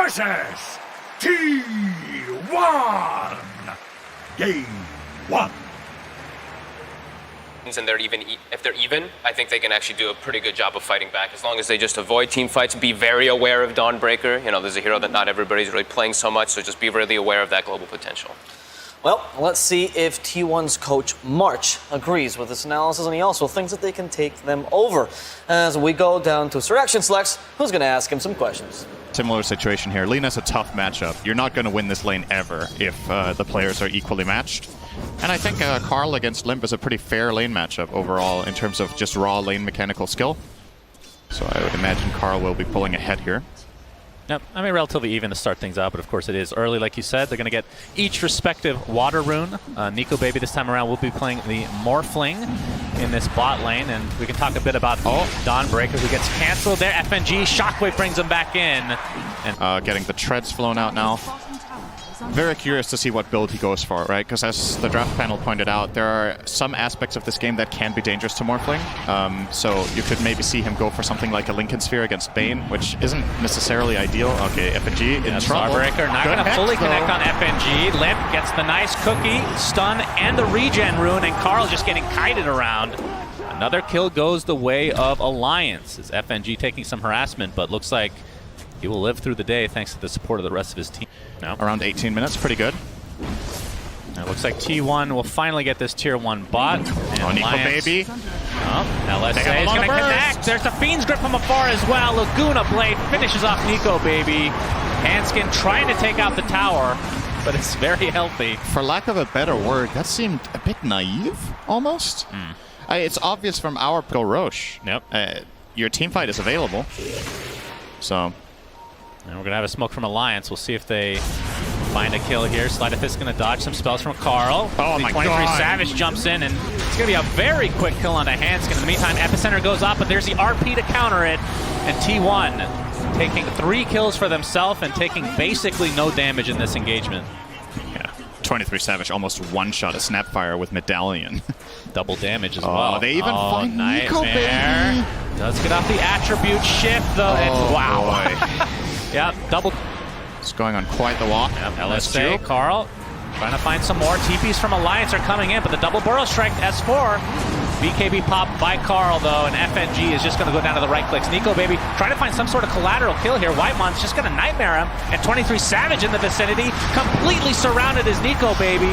versus T1. Game 1. And they're if they're even, I think they can actually do a pretty good job of fighting back as long as they just avoid team fights, be very aware of Dawnbreaker. You know, there's a hero that not everybody's really playing so much, so just be really aware of that global potential. Well, let's see if T1's coach March agrees with this analysis, and he also thinks that they can take them over. As we go down to SUNSfan Selects, who's going to ask him some questions. Similar situation here. Lena's a tough matchup. You're not going to win this lane ever if the players are equally matched. And I think Karl against Limp is a pretty fair lane matchup overall in terms of just raw lane mechanical skill. So I would imagine Karl will be pulling ahead here. Yep, I mean, relatively even to start things out, but of course it is early, like you said. They're going to get each respective water rune. Nico Baby this time around will be playing the Morphling in this bot lane, and we can talk a bit about Dawnbreaker, who gets canceled there. FNG, Shockwave brings him back in. And getting the treads flown out now. Very curious to see what build he goes for, right? Because as the draft panel pointed out, there are some aspects of this game that can be dangerous to Morphling. So you could maybe see him go for something like a Lincoln Sphere against Bane, which isn't necessarily ideal. Okay, FNG in trouble. Dawnbreaker not going to fully connect on FNG. Limp gets the nice cookie, stun, and the regen rune, and Karl just getting kited around. Another kill goes the way of Alliance. Is FNG taking some harassment, but looks like he will live through the day thanks to the support of the rest of his team. No. Around 18 minutes, pretty good. It looks like T1 will finally get this tier 1 bot. Oh, Nico Baby. Oh, LSA is going to connect. There's the Fiend's Grip from afar as well. Laguna Blade finishes off Nico Baby. Hanskin trying to take out the tower, but it's very healthy. For lack of a better word, that seemed a bit naive, almost. It's obvious from our Go Roche. Yep. Your team fight is available. So... And we're going to have a smoke from Alliance. We'll see if they find a kill here. Sleight of Fist going to dodge some spells from Karl. Oh my 23 God. Savage jumps in, and it's going to be a very quick kill onto Hanskin. In the meantime, Epicenter goes up, but there's the RP to counter it. And T1 taking 3 kills for themselves and taking basically no damage in this engagement. Yeah, 23 Savage almost one-shot a Snapfire with Medallion. Double damage as well. They even find Nico Baby. Does get off the attribute shift, though. And wow. Yeah, double. It's going on quite the walk. Yep, LSA, Karl trying to find some more. TPs from Alliance are coming in, but the double burrow strike, S4. BKB popped by Karl, though, and FNG is just going to go down to the right clicks. Nico Baby trying to find some sort of collateral kill here. Whitemon's just going to nightmare him, and 23 Savage in the vicinity. Completely surrounded is Nico Baby.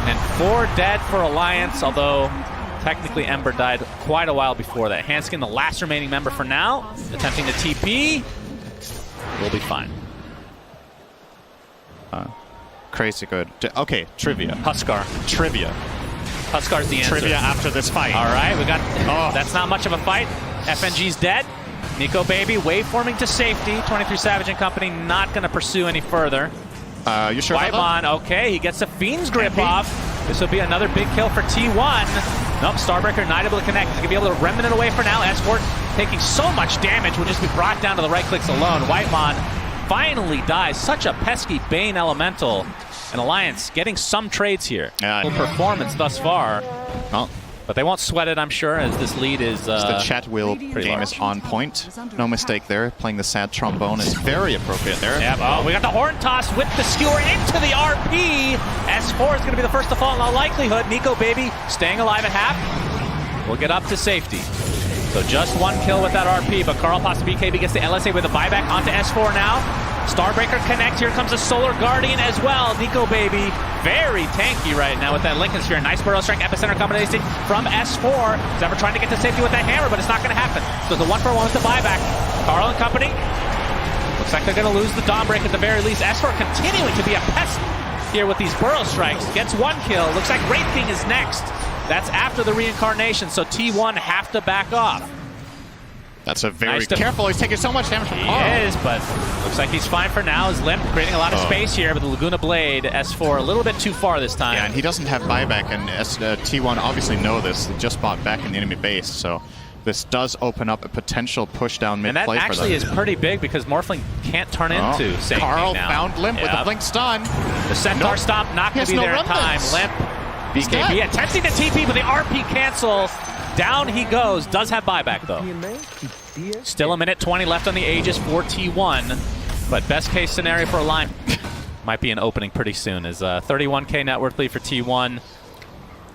And 4 dead for Alliance, although technically Ember died quite a while before that. Hanskin, the last remaining member for now, attempting to TP. We'll be fine. Crazy good. Okay, trivia. Huskar. Trivia. Huskar's the answer. Trivia after this fight. All right, we got... That's not much of a fight. FNG's dead. Nico Baby waveforming to safety. 23 Savage and company not going to pursue any further. You sure Whitemon, okay, he gets a Fiend's Grip off. This will be another big kill for T1. Nope, Starbreaker not able to connect. He's going to be able to remnant away for now. S4 taking so much damage will just be brought down to the right clicks alone. Whitemon finally dies. Such a pesky Bane Elemental. And Alliance getting some trades here. Yeah, Full performance thus far. Well, but they won't sweat it, I'm sure, as this lead is the chat wheel game is on point. No mistake there. Playing the sad trombone is very appropriate there. Yep. Oh, we got the horn toss with the skewer into the RP. S4 is going to be the first to fall in all likelihood. Nico Baby staying alive at half. We'll get up to safety. So just 1 kill with that RP, but Karl Pasta BKB gets the LSA with a buyback onto S4 now. Starbreaker connect. Here comes a Solar Guardian as well. Nico Baby very tanky right now with that Lincoln Sphere. Nice burrow strike epicenter combination from S4. He's trying to get to safety with that hammer, but it's not going to happen. So the 1-for-1 with the buyback. Karl and company. Looks like they're going to lose the Dawnbreak at the very least. S4 continuing to be a pest here with these burrow strikes. Gets 1 kill. Looks like Wraith King is next. That's after the reincarnation, so T1 have to back off. That's a very careful. He's taking so much damage from Karl. He is, but looks like he's fine for now. His Limp creating a lot of space here, but the Laguna Blade, S4, a little bit too far this time. Yeah, and he doesn't have buyback, and T1 obviously know this. They just bought back in the enemy base, so this does open up a potential push down mid play for them. And that actually is pretty big because Morphling can't turn into Saint Karl now. found Limp with the blink stun. The Centaur Stomp not going to be there in time. Limp, BKB attempting to TP, but the RP cancel. Down he goes. Does have buyback, though. Still a minute 20 left on the Aegis for T1. But best case scenario for Alliance might be an opening pretty soon. Is 31K net worth lead for T1.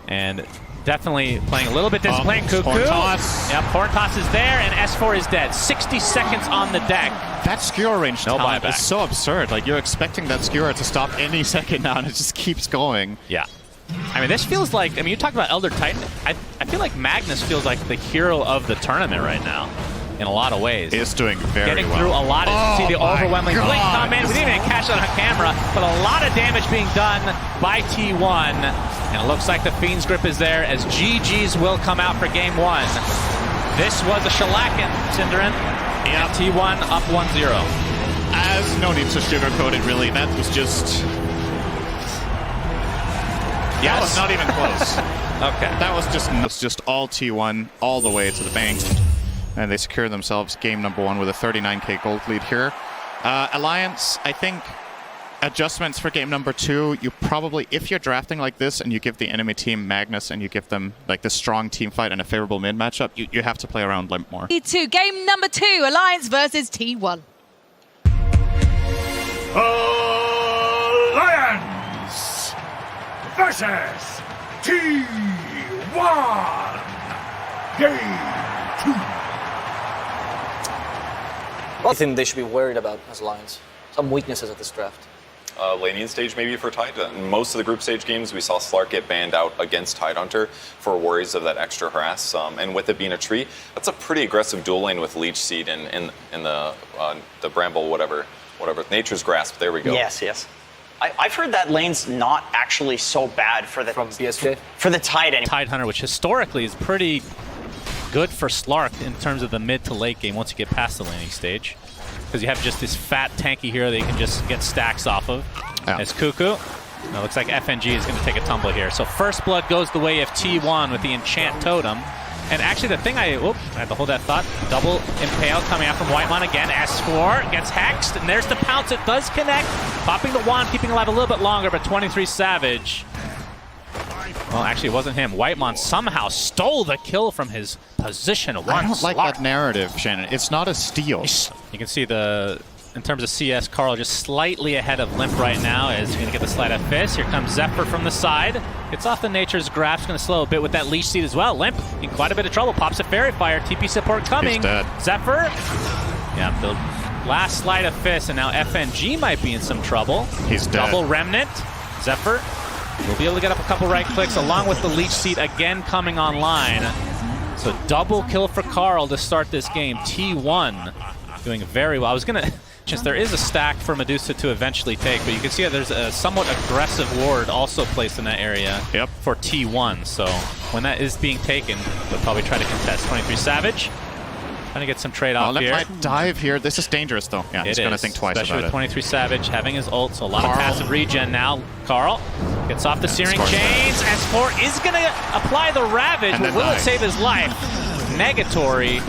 And definitely playing a little bit disciplined. Cuckoo. Horn toss. Yep, Horn toss is there, and S4 is dead. 60 seconds on the deck. That skewer range No talent buyback. is so absurd. Like, you're expecting that skewer to stop any second now, and it just keeps going. Yeah. I mean, this feels like, I mean, you talked about Elder Titan. I feel like Magnus feels like the hero of the tournament right now in a lot He of ways. is doing very Getting well. through a lot. As you see the my overwhelming blink God. come in. We didn't even catch that on camera, but a lot of damage being done by T1. And it looks like the Fiend's Grip is there as GG's will come out for game 1. This was a shellacking, syndereN. Yeah. T1 up 1-0. As no need to sugarcoat it, really. That was just... That was not even close. Okay. That was just all T1 all the way to the bank. And they secure themselves game number 1 with a 39k gold lead here. Alliance, I think adjustments for game number 2, you probably, if you're drafting like this and you give the enemy team Magnus and you give them like the strong team fight and a favorable mid matchup, you have to play around Limp more. T2, game number 2, Alliance versus T1. Alliance versus T1. Game 2. What do you think they should be worried about as Alliance? Some weaknesses of this draft. Laning stage maybe for Tide. In most of the group stage games, we saw Slark get banned out against Tidehunter for worries of that extra harass. And with it being a tree, that's a pretty aggressive dual lane with Leech Seed and the Bramble, whatever, Nature's Grasp. There we go. Yes. I've heard that lane's not actually so bad for the From BSJ? for the Tide anymore. Tidehunter, which historically is pretty good for Slark in terms of the mid to late game once you get past the laning stage. Because you have just this fat tanky hero that you can just get stacks off of. Yeah. It's Cuckoo. Now it looks like FNG is going to take a tumble here. So first blood goes the way of T1 with the Enchant Totem. And actually the thing I had to hold that thought. Double Impale coming out from Whitemon again. S4 gets hexed, and there's the pounce. It does connect. Popping the wand, keeping alive a little bit longer, but 23 Savage. Well, actually, it wasn't him. Whitemon somehow stole the kill from his position once. I don't like that narrative, Shannon. It's not a steal. You can see in terms of CS, Carl just slightly ahead of Limp right now as he's going to get the Sleight of Fist. Here comes Zephyr from the side. Gets off the Nature's Grasp, going to slow a bit with that Leech Seed as well. Limp in quite a bit of trouble. Pops a Fairy Fire. TP support coming. He's dead. Zephyr. Yeah, the last Sleight of Fist, and now FNG might be in some trouble. He's dead. Double Remnant. Zephyr will be able to get up a couple right clicks along with the Leech Seed again coming online. So double kill for Carl to start this game. T1 doing very well. I was going to... Since there is a stack for Medusa to eventually take, but you can see that there's a somewhat aggressive ward also placed in that area for T1. So when that is being taken, they'll probably try to contest. 23 Savage. Trying to get some trade-off here. Might dive here. This is dangerous, though. Yeah, he's going to think twice especially about with it. 23 Savage having his ult, so a lot Carl. of passive regen now. Carl gets off the Searing scores Chains. S4 is going to apply the Ravage, And but then will it dies. save his life? Negatory.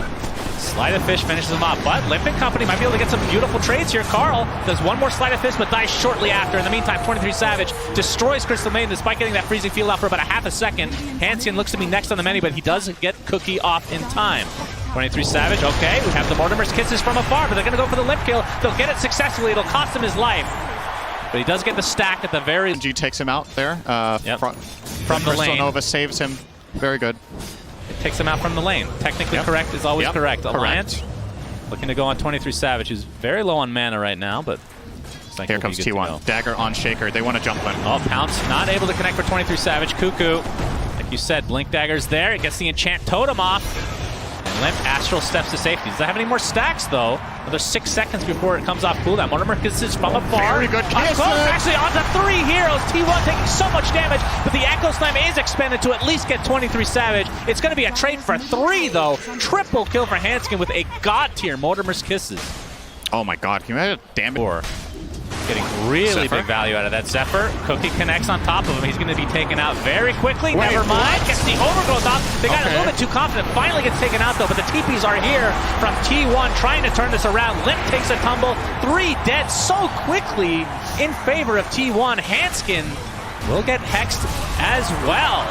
Sleight of Fist finishes him off, but Limp & Company might be able to get some beautiful trades here. Carl does one more Sleight of Fist, but dies shortly after. In the meantime, 23 Savage destroys Crystal Maiden despite getting that freezing field out for about a half a second. Hanskin looks to be next on the menu, but he does get Cookie off in time. 23 Savage, okay, we have the Mortimer's Kisses from afar, but they're going to go for the Limp kill. They'll get it successfully. It'll cost him his life. But he does get the stack at the very... G takes him out there. From the Crystal lane. Nova saves him. Very good. It takes him out from the lane. Technically correct is always correct. Alliance looking to go on 23 Savage, who's very low on mana right now, but Here comes T1. Dagger on Shaker. They want to jump in. Oh, Pounce not able to connect for 23 Savage. Cuckoo, like you said, Blink Dagger's there. It gets the Enchant Totem off. And Limp Astral steps to safety. Does that have any more stacks, though? Another 6 seconds before it comes off cooldown. Mortimer kisses from afar. Very good Up kisses. close, actually onto 3 heroes. T1 taking so much damage, but the Echo Slam is expended to at least get 23 Savage. It's going to be a trade for 3, though. Triple kill for Hanskin with a god tier Mortimer's Kisses. Oh my god, can you imagine damage? Getting really big value out of that. Zephyr, Cookie connects on top of him. He's going to be taken out very quickly. Wait, Never mind. what? Gets the overgrowth off. They got a little bit too confident. Finally gets taken out, though. But the TPs are here from T1 trying to turn this around. Limp takes a tumble. 3 dead so quickly in favor of T1. Hanskin will get hexed as well.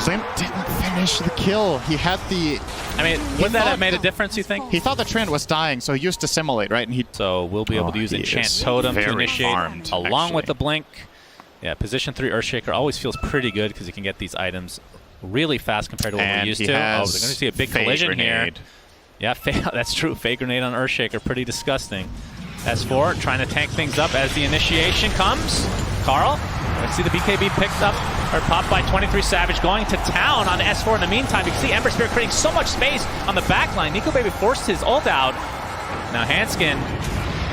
Limp didn't finish the kill. He had the... I mean, would that have made a difference, you think? He thought the Trent was dying, so he used Dissimulate, right? And he... So we'll be able to use Enchant Totem to initiate farmed, along with the Blink. Yeah, position 3 Earthshaker always feels pretty good because you can get these items really fast compared to what we're used to. Oh, they're going to see a big collision here. Yeah, that's true. Fake Grenade on Earthshaker, pretty disgusting. S4 trying to tank things up as the initiation comes. Carl, let's see the BKB picked up, or popped by 23 going to town on S4 in the meantime. You can see Ember Spirit creating so much space on the backline. Nico Baby forced his ult out. Now Hanskin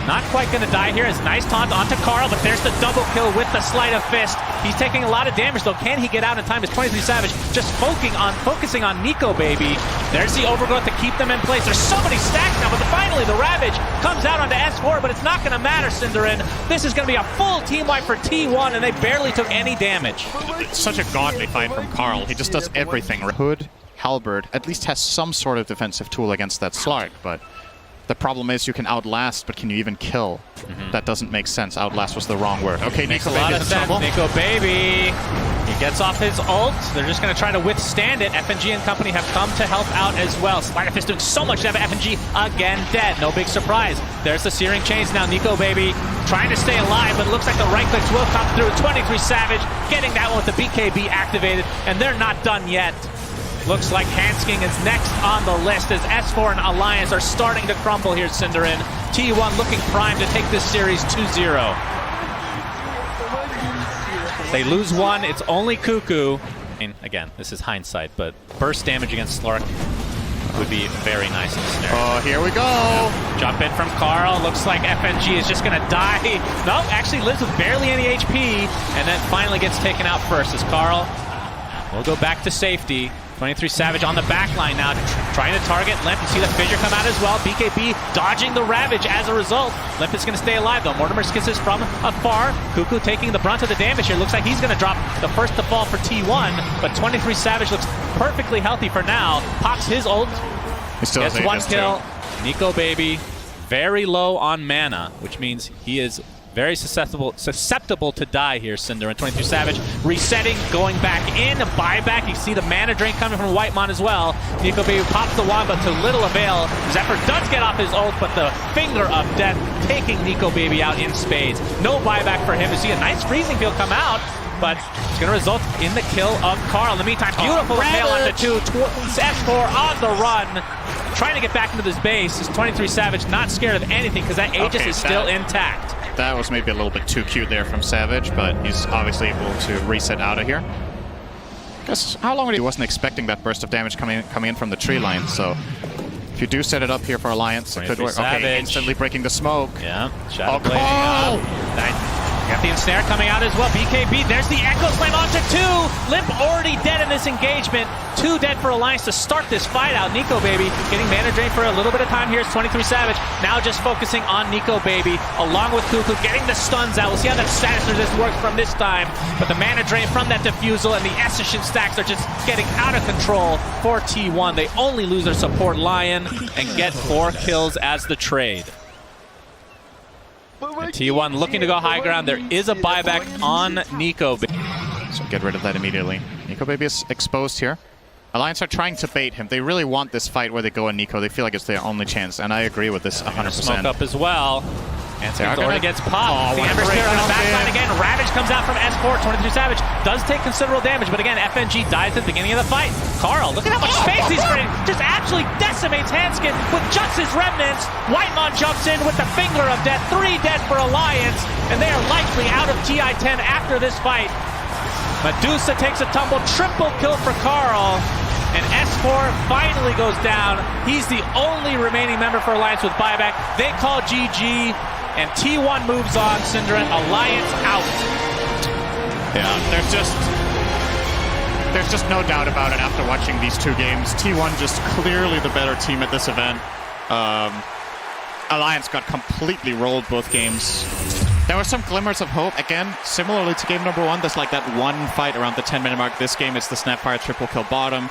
not quite going to die here. It's nice taunt onto Carl, but there's the double kill with the Sleight of Fist. He's taking a lot of damage, though. Can he get out in time? It's 23 just focusing on Nico Baby. There's the Overgrowth to keep them in place. There's so many stacks now, but finally the Ravage comes out onto S4, but it's not going to matter, syndereN. This is going to be a full team wipe for T1, and they barely took any damage. It's such a godly fight from Carl. He just does everything. Hood, Halberd, at least has some sort of defensive tool against that Slark, but the problem is you can outlast, but can you even kill? That doesn't make sense. Outlast was the wrong word. Okay, Makes Nico a lot Baby of sense. Nico Baby, he gets off his ult. They're just going to try to withstand it. FNG and company have come to help out as well. Sleight of Fist doing so much damage. FNG again dead. No big surprise. There's the Searing Chains now. Nico Baby trying to stay alive, but it looks like the right clicks will come through. 23 getting that one with the BKB activated, and they're not done yet. Looks like Hansking is next on the list as S4 and Alliance are starting to crumble here, syndereN. T1 looking primed to take this series 2-0. They lose one, it's only Cuckoo. And again, this is hindsight, but burst damage against Slark would be very nice in this scenario. Oh, here we go. Jump in from Carl. Looks like FNG is just going to die. No, actually lives with barely any HP, and then finally gets taken out first as Carl will go back to safety. 23 on the back line now, trying to target Limp. You see the Fissure come out as well. BKB dodging the Ravage as a result. Limp is going to stay alive though. Mortimer's kisses from afar. Cuckoo taking the brunt of the damage here. Looks like he's going to drop the first to fall for T1, but 23 looks perfectly healthy for now. Pops his ult. He still gets one kill. Nico Baby very low on mana, which means he is very susceptible to die here, syndereN. 23 resetting, going back in, buyback. You see the mana drain coming from Whitemon as well. Nico Baby pops the wand, but to little avail. Zephyr does get off his ult, but the Finger of Death taking Nico Baby out in spades. No buyback for him. You see a nice freezing field come out, but it's going to result in the kill of Carl. In the meantime, beautiful nail on the 2. S4 on the run. Trying to get back into this base. Is 23 not scared of anything because that Aegis is still intact. That was maybe a little bit too cute there from Savage, but he's obviously able to reset out of here. Because how long he wasn't expecting that burst of damage coming in from the tree line, so if you do set it up here for Alliance, it could work. Okay, instantly breaking the smoke. Yeah, Shadow Blade up. Got the Ensnare coming out as well. BKB, there's the Echo Slam onto 2. Limp already dead in this engagement. 2 dead for Alliance to start this fight out. Nico Baby getting mana drain for a little bit of time here. It's 23 now just focusing on Nico Baby along with Cuckoo getting the stuns out. We'll see how that status resist works from this time. But the mana drain from that Diffusal and the Essention stacks are just getting out of control for T1. They only lose their support Lion and get 4 kills as the trade. And T1 looking to go high ground. There is a buyback on Nico Baby. So get rid of that immediately. Nico Baby is exposed here. Alliance are trying to bait him. They really want this fight where they go on Nico. They feel like it's their only chance, and I agree with this 100%. Smoke up as well. And already gets popped. Oh, the Ember Spirit on the backline again. Ravage comes out from S4. 23 does take considerable damage, but again, FNG dies at the beginning of the fight. Carl, look at how much space he's creating. Just absolutely decimates Hanskin with just his remnants. Whitemon jumps in with the Finger of Death. 3 dead for Alliance, and they are likely out of TI10 after this fight. Medusa takes a tumble. Triple kill for Carl. And S4 finally goes down. He's the only remaining member for Alliance with buyback. They call GG. And T1 moves on, syndereN. Alliance out. Yeah, there's just no doubt about it after watching these 2 games. T1 just clearly the better team at this event. Alliance got completely rolled both games. There were some glimmers of hope. Again, similarly to game number 1, there's like that one fight around the 10-minute mark. This game, it's the Snapfire triple kill bottom.